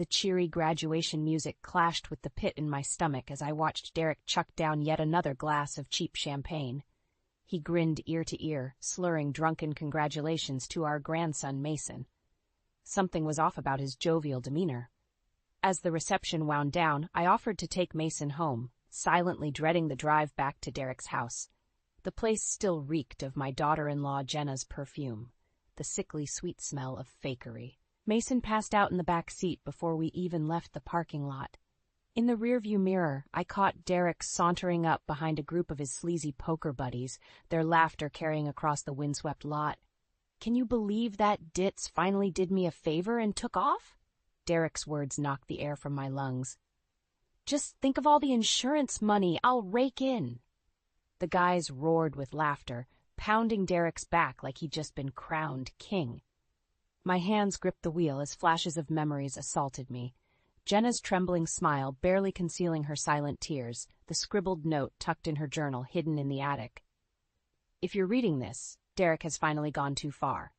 The cheery graduation music clashed with the pit in my stomach as I watched Derek chuck down yet another glass of cheap champagne. He grinned ear to ear, slurring drunken congratulations to our grandson Mason. Something was off about his jovial demeanor. As the reception wound down, I offered to take Mason home, silently dreading the drive back to Derek's house. The place still reeked of my daughter-in-law Jenna's perfume, the sickly sweet smell of fakery. Mason passed out in the back seat before we even left the parking lot. In the rearview mirror, I caught Derek sauntering up behind a group of his sleazy poker buddies, their laughter carrying across the windswept lot. "Can you believe that ditz finally did me a favor and took off?" Derek's words knocked the air from my lungs. "Just think of all the insurance money I'll rake in." The guys roared with laughter, pounding Derek's back like he'd just been crowned king. My hands gripped the wheel as flashes of memories assaulted me. Jenna's trembling smile barely concealing her silent tears, the scribbled note tucked in her journal hidden in the attic. "If you're reading this, Derek has finally gone too far."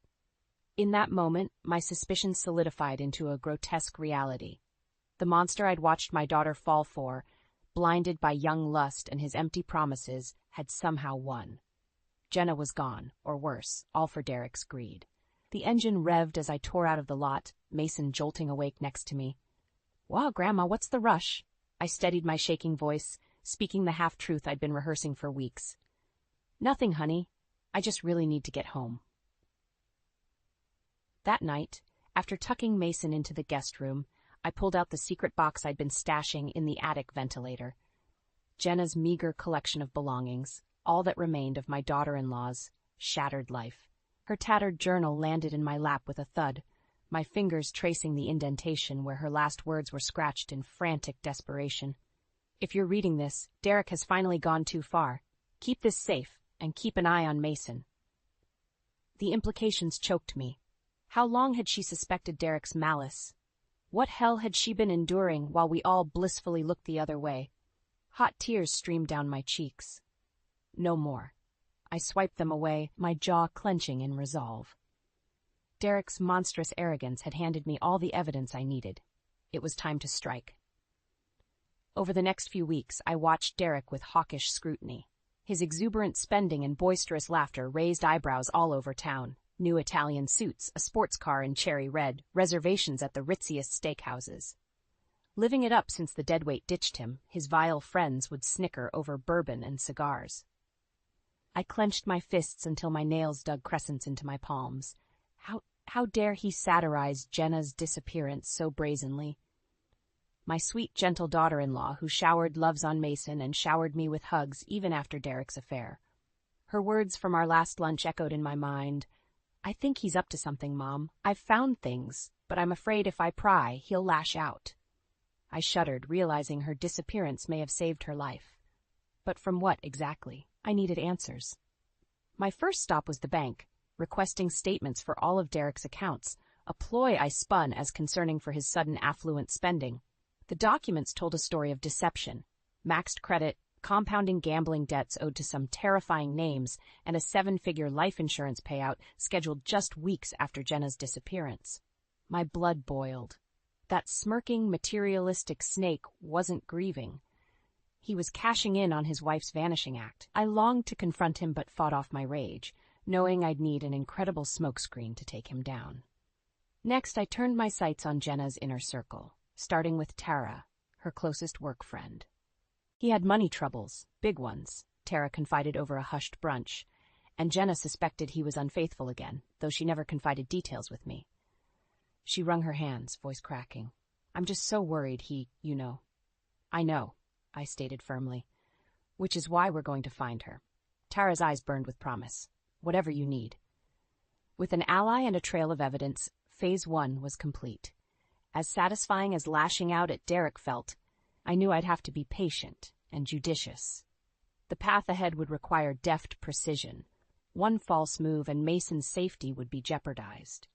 In that moment, my suspicions solidified into a grotesque reality. The monster I'd watched my daughter fall for, blinded by young lust and his empty promises, had somehow won. Jenna was gone, or worse, all for Derek's greed. The engine revved as I tore out of the lot, Mason jolting awake next to me. "Wow, Grandma, what's the rush?" I steadied my shaking voice, speaking the half-truth I'd been rehearsing for weeks. "Nothing, honey. I just really need to get home." That night, after tucking Mason into the guest room, I pulled out the secret box I'd been stashing in the attic ventilator. Jenna's meager collection of belongings, all that remained of my daughter-in-law's shattered life. Her tattered journal landed in my lap with a thud, my fingers tracing the indentation where her last words were scratched in frantic desperation. "If you're reading this, Derek has finally gone too far. Keep this safe, and keep an eye on Mason." The implications choked me. How long had she suspected Derek's malice? What hell had she been enduring while we all blissfully looked the other way? Hot tears streamed down my cheeks. No more. I swiped them away, my jaw clenching in resolve. Derek's monstrous arrogance had handed me all the evidence I needed. It was time to strike. Over the next few weeks, I watched Derek with hawkish scrutiny. His exuberant spending and boisterous laughter raised eyebrows all over town. New Italian suits, a sports car in cherry red, reservations at the ritziest steakhouses. Living it up since the deadweight ditched him, his vile friends would snicker over bourbon and cigars. I clenched my fists until my nails dug crescents into my palms. How dare he satirize Jenna's disappearance so brazenly? My sweet, gentle daughter-in-law who showered loves on Mason and showered me with hugs even after Derek's affair. Her words from our last lunch echoed in my mind. "I think he's up to something, Mom. I've found things, but I'm afraid if I pry, he'll lash out." I shuddered, realizing her disappearance may have saved her life. But from what, exactly? I needed answers. My first stop was the bank, requesting statements for all of Derek's accounts, a ploy I spun as concerning for his sudden affluent spending. The documents told a story of deception, maxed credit, compounding gambling debts owed to some terrifying names, and a 7-figure life insurance payout scheduled just weeks after Jenna's disappearance. My blood boiled. That smirking, materialistic snake wasn't grieving. He was cashing in on his wife's vanishing act. I longed to confront him but fought off my rage, knowing I'd need an incredible smokescreen to take him down. Next, I turned my sights on Jenna's inner circle, starting with Tara, her closest work friend. He had money troubles, big ones, Tara confided over a hushed brunch, and Jenna suspected he was unfaithful again, though she never confided details with me. She wrung her hands, voice cracking. "I'm just so worried "I know," I stated firmly, "which is why we're going to find her." Tara's eyes burned with promise. "Whatever you need." With an ally and a trail of evidence, Phase 1 was complete. As satisfying as lashing out at Derek felt, I knew I'd have to be patient and judicious. The path ahead would require deft precision. One false move and Mason's safety would be jeopardized.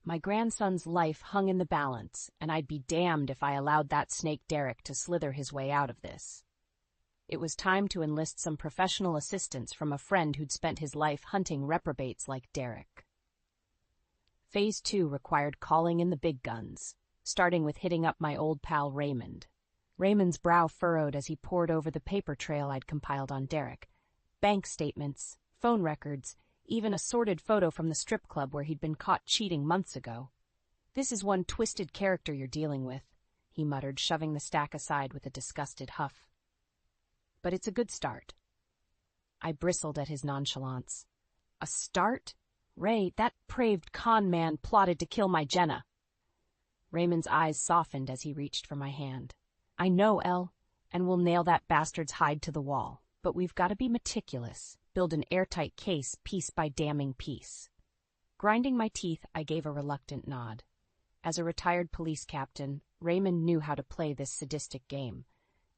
My grandson's life hung in the balance, and I'd be damned if I allowed that snake Derek to slither his way out of this. It was time to enlist some professional assistance from a friend who'd spent his life hunting reprobates like Derek. Phase 2 required calling in the big guns. starting with hitting up my old pal Raymond. Raymond's brow furrowed as he pored over the paper trail I'd compiled on Derek. Bank statements, phone records, even a sordid photo from the strip club where he'd been caught cheating months ago. "This is one twisted character you're dealing with," he muttered, shoving the stack aside with a disgusted huff. "But it's a good start." I bristled at his nonchalance. "A start? Ray, that praved con man plotted to kill my Jenna." Raymond's eyes softened as he reached for my hand. "I know, Elle, and we'll nail that bastard's hide to the wall. But we've got to be meticulous, build an airtight case piece by damning piece." Grinding my teeth, I gave a reluctant nod. As a retired police captain, Raymond knew how to play this sadistic game.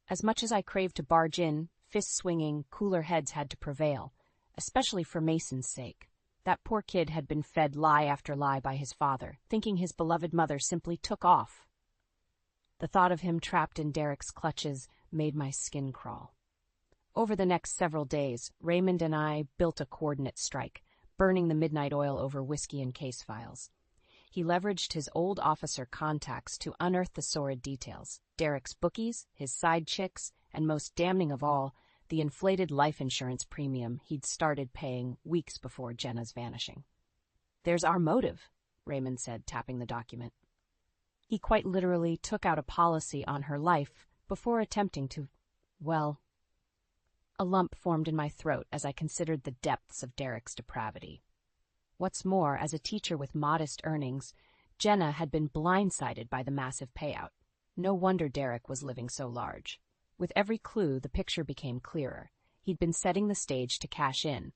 As much as I craved to barge in, fist-swinging, cooler heads had to prevail, especially for Mason's sake. That poor kid had been fed lie after lie by his father, thinking his beloved mother simply took off. The thought of him trapped in Derek's clutches made my skin crawl. Over the next several days, Raymond and I built a coordinate strike, burning the midnight oil over whiskey and case files. He leveraged his old officer contacts to unearth the sordid details: Derek's bookies, his side chicks, and most damning of all, the inflated life insurance premium he'd started paying weeks before Jenna's vanishing. "There's our motive," Raymond said, tapping the document. He quite literally took out a policy on her life before attempting to, well... A lump formed in my throat as I considered the depths of Derek's depravity. What's more, as a teacher with modest earnings, Jenna had been blindsided by the massive payout. No wonder Derek was living so large. With every clue, the picture became clearer. He'd been setting the stage to cash in,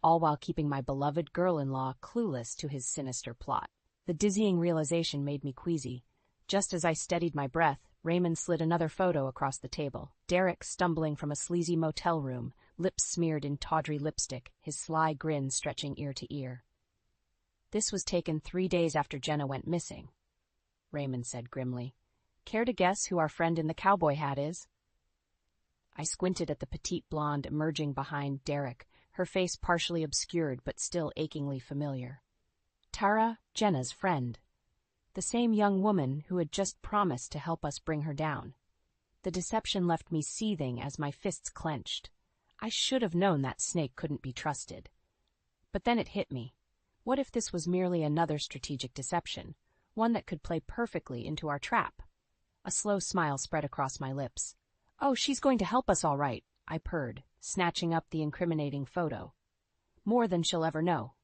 all while keeping my beloved girl-in-law clueless to his sinister plot. The dizzying realization made me queasy. Just as I steadied my breath, Raymond slid another photo across the table. Derek stumbling from a sleazy motel room, lips smeared in tawdry lipstick, his sly grin stretching ear to ear. "This was taken 3 days after Jenna went missing," Raymond said grimly. "Care to guess who our friend in the cowboy hat is?" I squinted at the petite blonde emerging behind Derek, her face partially obscured but still achingly familiar. Tara, Jenna's friend. The same young woman who had just promised to help us bring her down. The deception left me seething as my fists clenched. I should have known that snake couldn't be trusted. But then it hit me. What if this was merely another strategic deception, one that could play perfectly into our trap? A slow smile spread across my lips. "Oh, she's going to help us all right," I purred, snatching up the incriminating photo. "More than she'll ever know."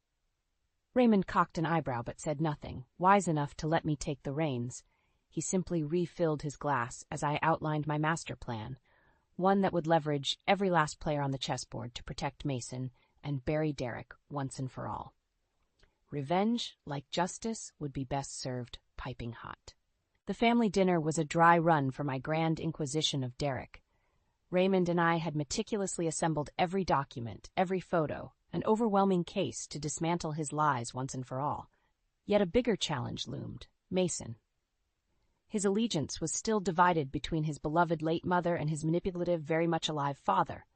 Raymond cocked an eyebrow but said nothing, wise enough to let me take the reins. He simply refilled his glass as I outlined my master plan, one that would leverage every last player on the chessboard to protect Mason and bury Derek once and for all. Revenge, like justice, would be best served piping hot. The family dinner was a dry run for my grand inquisition of Derek. Raymond and I had meticulously assembled every document, every photo, an overwhelming case to dismantle his lies once and for all. Yet a bigger challenge loomed: Mason. His allegiance was still divided between his beloved late mother and his manipulative, very much alive father.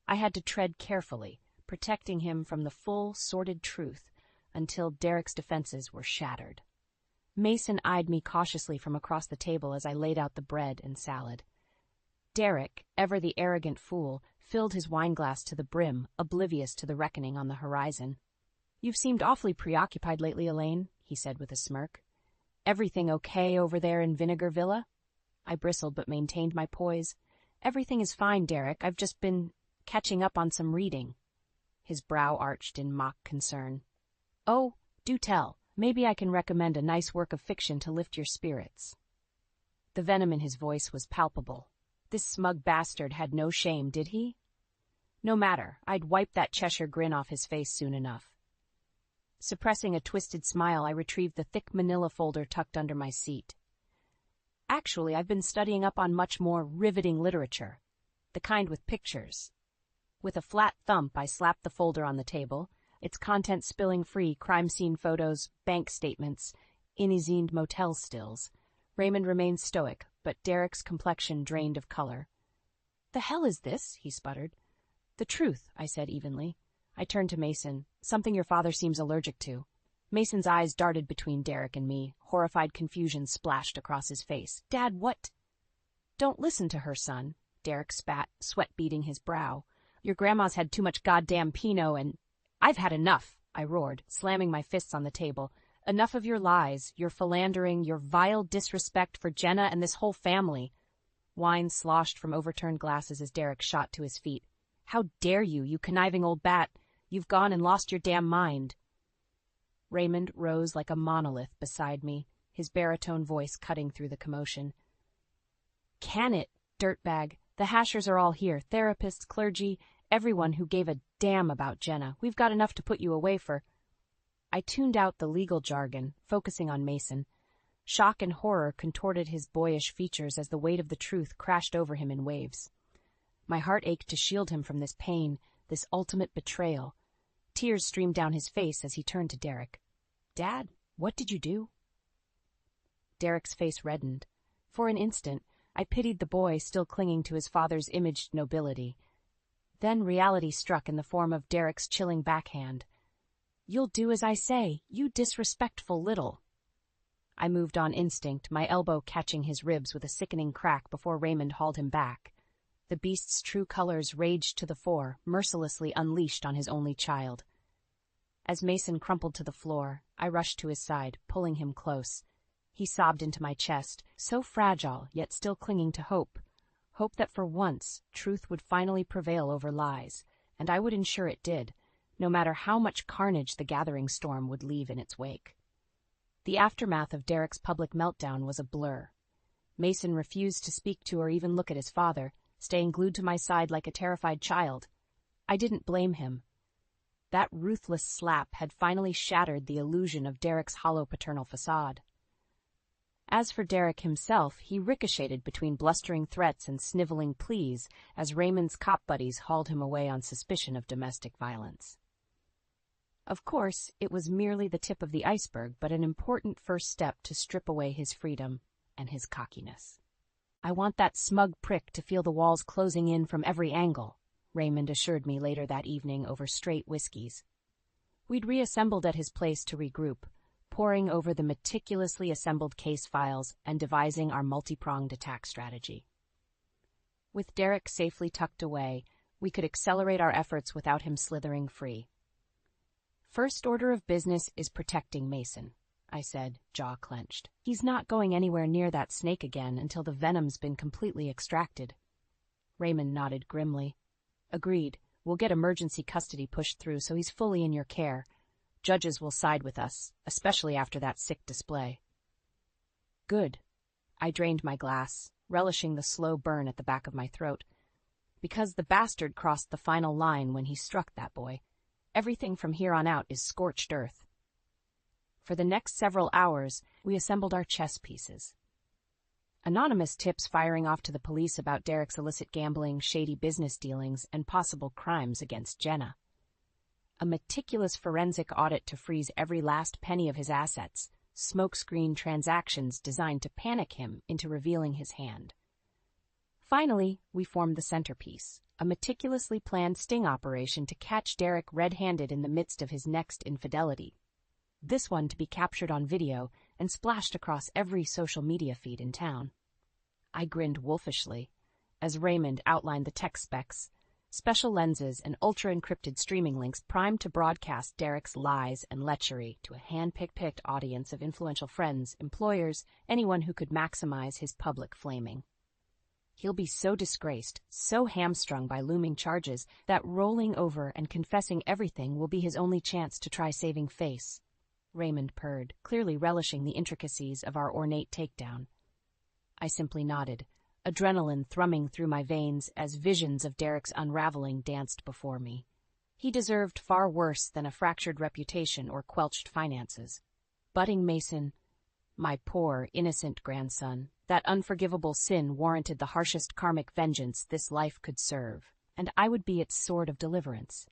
I had to tread carefully, protecting him from the full, sordid truth, until Derek's defenses were shattered. Mason eyed me cautiously from across the table as I laid out the bread and salad. Derek, ever the arrogant fool, filled his wineglass to the brim, oblivious to the reckoning on the horizon. "You've seemed awfully preoccupied lately, Elaine," he said with a smirk. "Everything okay over there in Vinegar Villa?" I bristled but maintained my poise. "Everything is fine, Derek. I've just been catching up on some reading." His brow arched in mock concern. "Oh, do tell. Maybe I can recommend a nice work of fiction to lift your spirits." The venom in his voice was palpable. This smug bastard had no shame, did he? No matter, I'd wipe that Cheshire grin off his face soon enough. Suppressing a twisted smile, I retrieved the thick manila folder tucked under my seat. "Actually, I've been studying up on much more riveting literature. The kind with pictures." With a flat thump, I slapped the folder on the table, its contents spilling free: crime scene photos, bank statements, Inizined motel stills. Raymond remained stoic, but Derek's complexion drained of color. "The hell is this?" he sputtered. "The truth," I said evenly. I turned to Mason. "Something your father seems allergic to." Mason's eyes darted between Derek and me. Horrified confusion splashed across his face. "Dad, what?" "Don't listen to her, son," Derek spat, sweat beading his brow. "Your grandma's had too much goddamn Pinot and—" "I've had enough," I roared, slamming my fists on the table. "Enough of your lies, your philandering, your vile disrespect for Jenna and this whole family." Wine sloshed from overturned glasses as Derek shot to his feet. "How dare you, you conniving old bat! You've gone and lost your damn mind." Raymond rose like a monolith beside me, his baritone voice cutting through the commotion. "Can it, dirtbag? The Hashers are all here, therapists, clergy, everyone who gave a damn about Jenna. We've got enough to put you away for—" I tuned out the legal jargon, focusing on Mason. Shock and horror contorted his boyish features as the weight of the truth crashed over him in waves. My heart ached to shield him from this pain, this ultimate betrayal. Tears streamed down his face as he turned to Derek. "Dad, what did you do?" Derek's face reddened. For an instant, I pitied the boy still clinging to his father's imaged nobility. Then reality struck in the form of Derek's chilling backhand. "You'll do as I say, you disrespectful little—" I moved on instinct, my elbow catching his ribs with a sickening crack before Raymond hauled him back. The beast's true colors raged to the fore, mercilessly unleashed on his only child. As Mason crumpled to the floor, I rushed to his side, pulling him close. He sobbed into my chest, so fragile, yet still clinging to hope. Hope that for once, truth would finally prevail over lies, and I would ensure it did, no matter how much carnage the gathering storm would leave in its wake. The aftermath of Derek's public meltdown was a blur. Mason refused to speak to or even look at his father, staying glued to my side like a terrified child. I didn't blame him. That ruthless slap had finally shattered the illusion of Derek's hollow paternal facade. As for Derek himself, he ricocheted between blustering threats and sniveling pleas as Raymond's cop buddies hauled him away on suspicion of domestic violence. Of course, it was merely the tip of the iceberg, but an important first step to strip away his freedom and his cockiness. "I want that smug prick to feel the walls closing in from every angle," Raymond assured me later that evening over straight whiskeys. We'd reassembled at his place to regroup, poring over the meticulously assembled case files and devising our multi-pronged attack strategy. With Derek safely tucked away, we could accelerate our efforts without him slithering free. "First order of business is protecting Mason," I said, jaw clenched. "He's not going anywhere near that snake again until the venom's been completely extracted." Raymond nodded grimly. "Agreed. We'll get emergency custody pushed through so he's fully in your care. Judges will side with us, especially after that sick display." "Good." I drained my glass, relishing the slow burn at the back of my throat. "Because the bastard crossed the final line when he struck that boy. Everything from here on out is scorched earth." For the next several hours, we assembled our chess pieces. Anonymous tips firing off to the police about Derek's illicit gambling, shady business dealings, and possible crimes against Jenna. A meticulous forensic audit to freeze every last penny of his assets, smokescreen transactions designed to panic him into revealing his hand. Finally, we formed the centerpiece, a meticulously planned sting operation to catch Derek red-handed in the midst of his next infidelity. This one to be captured on video and splashed across every social media feed in town. I grinned wolfishly as Raymond outlined the tech specs, special lenses and ultra-encrypted streaming links primed to broadcast Derek's lies and lechery to a hand-picked audience of influential friends, employers, anyone who could maximize his public flaming. He'll be so disgraced, so hamstrung by looming charges, that rolling over and confessing everything will be his only chance to try saving face. Raymond purred, clearly relishing the intricacies of our ornate takedown. I simply nodded, adrenaline thrumming through my veins as visions of Derek's unraveling danced before me. He deserved far worse than a fractured reputation or quelched finances. Budding Mason, my poor, innocent grandson, that unforgivable sin warranted the harshest karmic vengeance this life could serve, and I would be its sword of deliverance.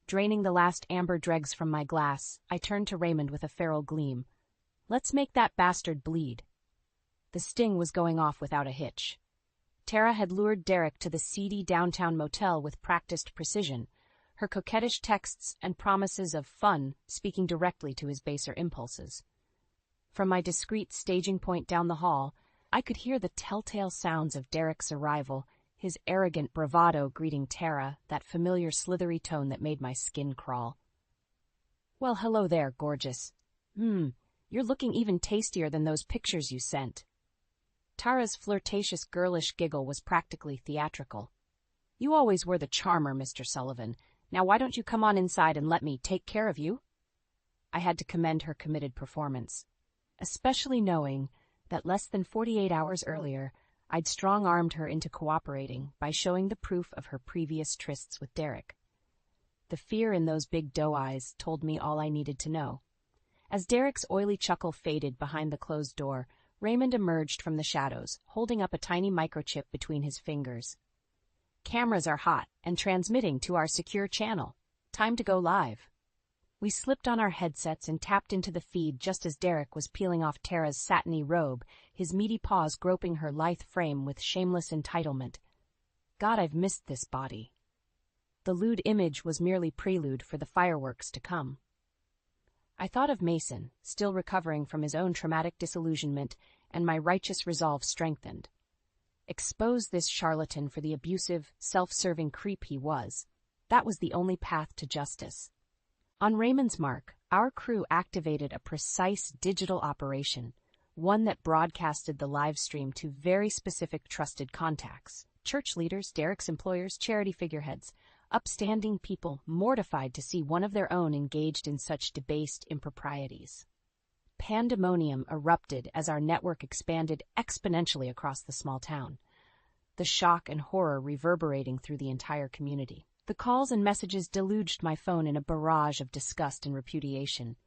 Draining the last amber dregs from my glass, I turned to Raymond with a feral gleam. "Let's make that bastard bleed." The sting was going off without a hitch. Tara had lured Derek to the seedy downtown motel with practiced precision. her coquettish texts and promises of fun speaking directly to his baser impulses. From my discreet staging point down the hall, I could hear the telltale sounds of Derek's arrival, his arrogant bravado greeting Tara, that familiar slithery tone that made my skin crawl. "Well, hello there, gorgeous. You're looking even tastier than those pictures you sent." Tara's flirtatious girlish giggle was practically theatrical. "You always were the charmer, Mr. Sullivan. Now why don't you come on inside and let me take care of you?" I had to commend her committed performance, especially knowing that less than 48 hours earlier, I'd strong-armed her into cooperating by showing the proof of her previous trysts with Derek. The fear in those big doe eyes told me all I needed to know. As Derek's oily chuckle faded behind the closed door, Raymond emerged from the shadows, holding up a tiny microchip between his fingers. "Cameras are hot and transmitting to our secure channel. Time to go live." We slipped on our headsets and tapped into the feed just as Derek was peeling off Tara's satiny robe, his meaty paws groping her lithe frame with shameless entitlement. God, I've missed this body. The lewd image was merely prelude for the fireworks to come. I thought of Mason, still recovering from his own traumatic disillusionment, and my righteous resolve strengthened. Expose this charlatan for the abusive, self-serving creep he was. That was the only path to justice. On Raymond's mark, our crew activated a precise digital operation, one that broadcasted the live stream to very specific trusted contacts: church leaders, Derek's employers, charity figureheads, upstanding people mortified to see one of their own engaged in such debased improprieties. Pandemonium erupted as our network expanded exponentially across the small town, the shock and horror reverberating through the entire community. The calls and messages deluged my phone in a barrage of disgust and repudiation,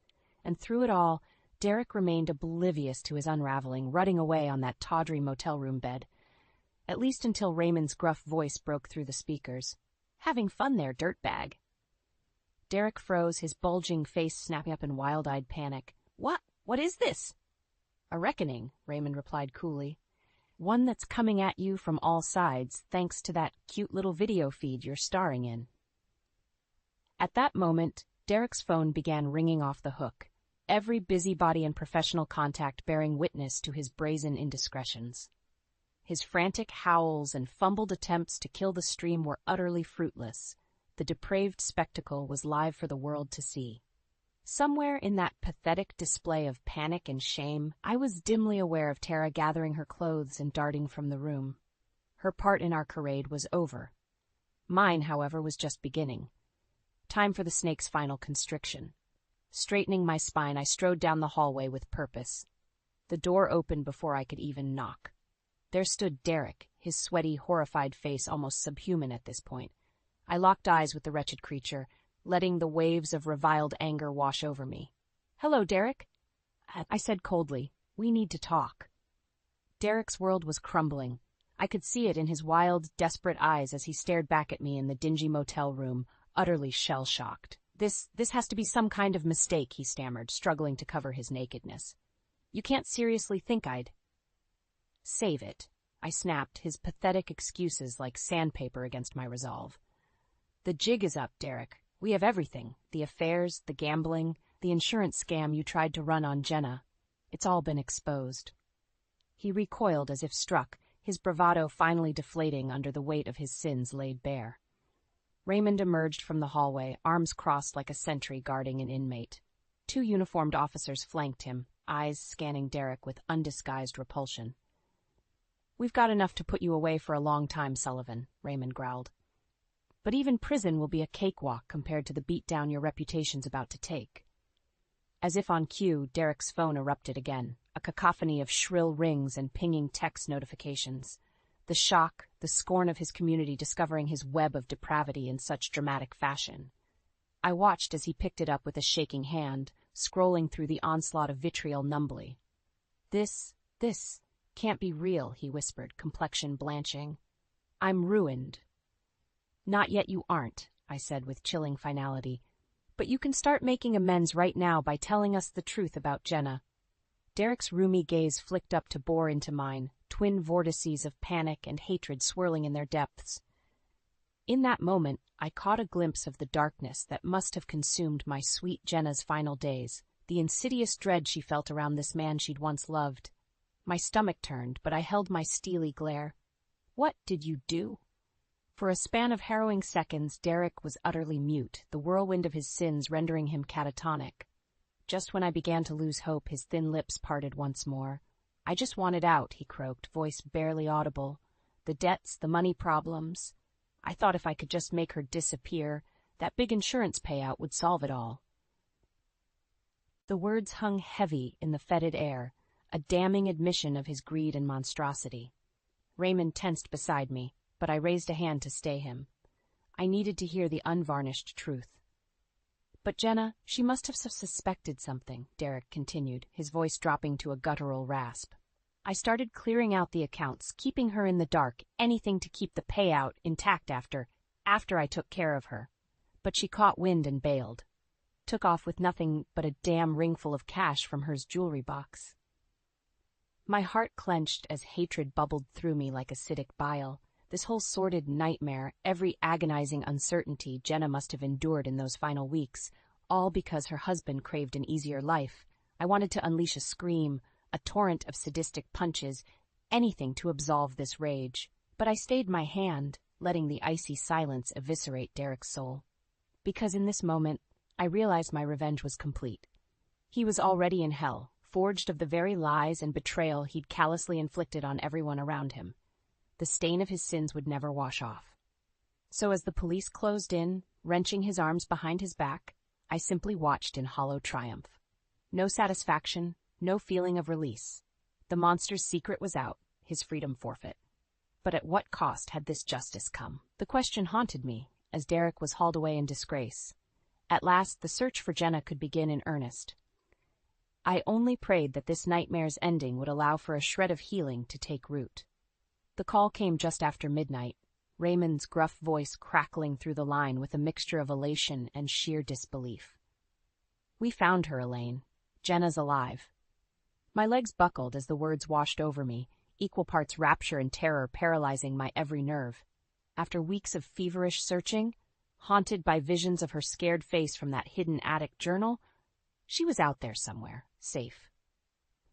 and through it all, Derek remained oblivious to his unraveling, rutting away on that tawdry motel room bed, at least until Raymond's gruff voice broke through the speakers. "Having fun there, dirtbag." Derek froze, his bulging face snapping up in wild-eyed panic. What is this?" "A reckoning," Raymond replied coolly. "One that's coming at you from all sides, thanks to that cute little video feed you're starring in." At that moment, Derek's phone began ringing off the hook, every busybody and professional contact bearing witness to his brazen indiscretions. His frantic howls and fumbled attempts to kill the stream were utterly fruitless. The depraved spectacle was live for the world to see. Somewhere in that pathetic display of panic and shame, I was dimly aware of Tara gathering her clothes and darting from the room. Her part in our charade was over. Mine, however, was just beginning. Time for the snake's final constriction. Straightening my spine, I strode down the hallway with purpose. The door opened before I could even knock. There stood Derek, his sweaty, horrified face almost subhuman at this point. I locked eyes with the wretched creature, letting the waves of reviled anger wash over me. "Hello, Derek," I said coldly. "We need to talk." Derek's world was crumbling. I could see it in his wild, desperate eyes as he stared back at me in the dingy motel room, utterly shell-shocked. This has to be some kind of mistake," he stammered, struggling to cover his nakedness. "You can't seriously think I'd—" "Save it," I snapped, his pathetic excuses like sandpaper against my resolve. "The jig is up, Derek. We have everything, the affairs, the gambling, the insurance scam you tried to run on Jenna. It's all been exposed." He recoiled as if struck, his bravado finally deflating under the weight of his sins laid bare. Raymond emerged from the hallway, arms crossed like a sentry guarding an inmate. 2 uniformed officers flanked him, eyes scanning Derek with undisguised repulsion. "We've got enough to put you away for a long time, Sullivan," Raymond growled. "But even prison will be a cakewalk compared to the beatdown your reputation's about to take." As if on cue, Derek's phone erupted again, a cacophony of shrill rings and pinging text notifications. The shock, the scorn of his community discovering his web of depravity in such dramatic fashion. I watched as he picked it up with a shaking hand, scrolling through the onslaught of vitriol numbly. This can't be real," he whispered, complexion blanching. "I'm ruined." "Not yet you aren't," I said with chilling finality. "But you can start making amends right now by telling us the truth about Jenna." Derek's roomy gaze flicked up to bore into mine, twin vortices of panic and hatred swirling in their depths. In that moment, I caught a glimpse of the darkness that must have consumed my sweet Jenna's final days, the insidious dread she felt around this man she'd once loved. My stomach turned, but I held my steely glare. "What did you do?" For a span of harrowing seconds, Derek was utterly mute, the whirlwind of his sins rendering him catatonic. Just when I began to lose hope, his thin lips parted once more. "I just wanted out," he croaked, voice barely audible. "The debts, the money problems. I thought if I could just make her disappear, that big insurance payout would solve it all." The words hung heavy in the fetid air, a damning admission of his greed and monstrosity. Raymond tensed beside me, but I raised a hand to stay him. I needed to hear the unvarnished truth. "But Jenna, she must have suspected something," Derek continued, his voice dropping to a guttural rasp. "I started clearing out the accounts, keeping her in the dark, anything to keep the payout intact after I took care of her. But she caught wind and bailed. Took off with nothing but a damn ringful of cash from her jewelry box." My heart clenched as hatred bubbled through me like acidic bile. This whole sordid nightmare, every agonizing uncertainty Jenna must have endured in those final weeks, all because her husband craved an easier life. I wanted to unleash a scream, a torrent of sadistic punches, anything to absolve this rage. But I stayed my hand, letting the icy silence eviscerate Derek's soul. Because in this moment, I realized my revenge was complete. He was already in hell, forged of the very lies and betrayal he'd callously inflicted on everyone around him. The stain of his sins would never wash off. So as the police closed in, wrenching his arms behind his back, I simply watched in hollow triumph. No satisfaction, no feeling of release. The monster's secret was out, his freedom forfeit. But at what cost had this justice come? The question haunted me, as Derek was hauled away in disgrace. At last, the search for Jenna could begin in earnest. I only prayed that this nightmare's ending would allow for a shred of healing to take root. The call came just after midnight, Raymond's gruff voice crackling through the line with a mixture of elation and sheer disbelief. "We found her, Elaine. Jenna's alive." My legs buckled as the words washed over me, equal parts rapture and terror paralyzing my every nerve. After weeks of feverish searching, haunted by visions of her scared face from that hidden attic journal, she was out there somewhere, safe.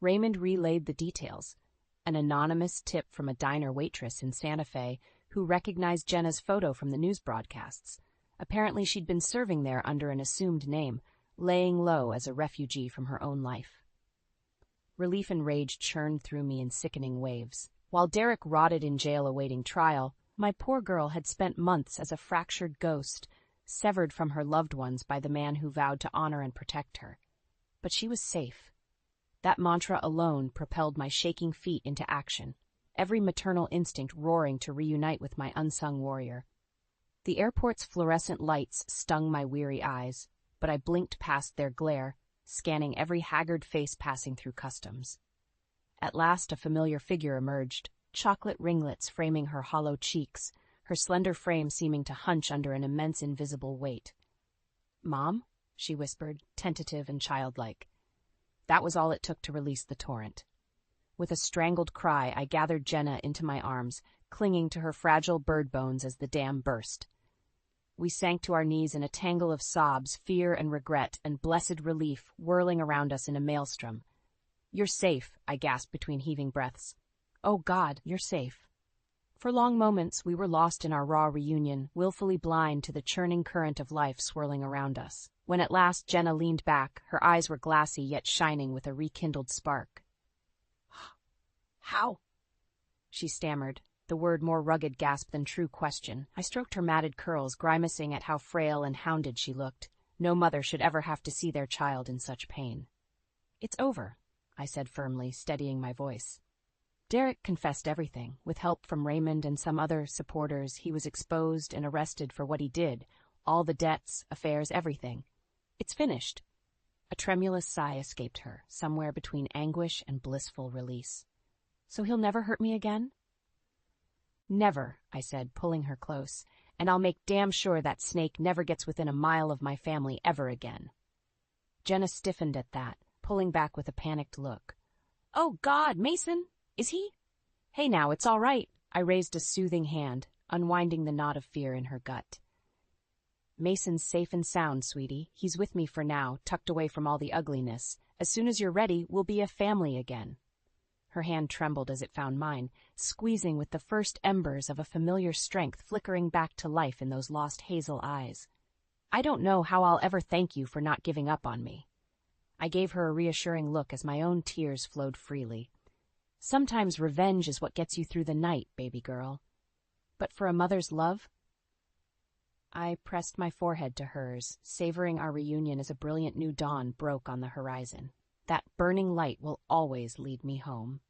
Raymond relayed the details. An anonymous tip from a diner waitress in Santa Fe who recognized Jenna's photo from the news broadcasts. Apparently she'd been serving there under an assumed name, laying low as a refugee from her own life. Relief and rage churned through me in sickening waves. While Derek rotted in jail awaiting trial, my poor girl had spent months as a fractured ghost, severed from her loved ones by the man who vowed to honor and protect her. But she was safe. That mantra alone propelled my shaking feet into action, every maternal instinct roaring to reunite with my unsung warrior. The airport's fluorescent lights stung my weary eyes, but I blinked past their glare, scanning every haggard face passing through customs. At last a familiar figure emerged, chocolate ringlets framing her hollow cheeks, her slender frame seeming to hunch under an immense invisible weight. "Mom?" she whispered, tentative and childlike. That was all it took to release the torrent. With a strangled cry, I gathered Jenna into my arms, clinging to her fragile bird bones as the dam burst. We sank to our knees in a tangle of sobs, fear and regret, and blessed relief whirling around us in a maelstrom. "You're safe," I gasped between heaving breaths. "Oh God, you're safe." For long moments, we were lost in our raw reunion, willfully blind to the churning current of life swirling around us. When at last Jenna leaned back, her eyes were glassy yet shining with a rekindled spark. "How?" she stammered, the word more rugged gasp than true question. I stroked her matted curls, grimacing at how frail and hounded she looked. No mother should ever have to see their child in such pain. "It's over," I said firmly, steadying my voice. Derek confessed everything. With help from Raymond and some other supporters, he was exposed and arrested for what he did, all the debts, affairs, everything. "It's finished." A tremulous sigh escaped her, somewhere between anguish and blissful release. "So he'll never hurt me again?" "Never," I said, pulling her close, "and I'll make damn sure that snake never gets within a mile of my family ever again." Jenna stiffened at that, pulling back with a panicked look. "Oh God, Mason! Is he?" "Hey now, it's all right." I raised a soothing hand. unwinding the knot of fear in her gut. Mason's safe and sound, sweetie. He's with me for now, tucked away from all the ugliness. As soon as you're ready, we'll be a family again. Her hand trembled as it found mine, squeezing with the first embers of a familiar strength flickering back to life in those lost hazel eyes. I don't know how I'll ever thank you for not giving up on me. I gave her a reassuring look as my own tears flowed freely. Sometimes revenge is what gets you through the night, baby girl. But for a mother's love? I pressed my forehead to hers, savoring our reunion as a brilliant new dawn broke on the horizon. That burning light will always lead me home.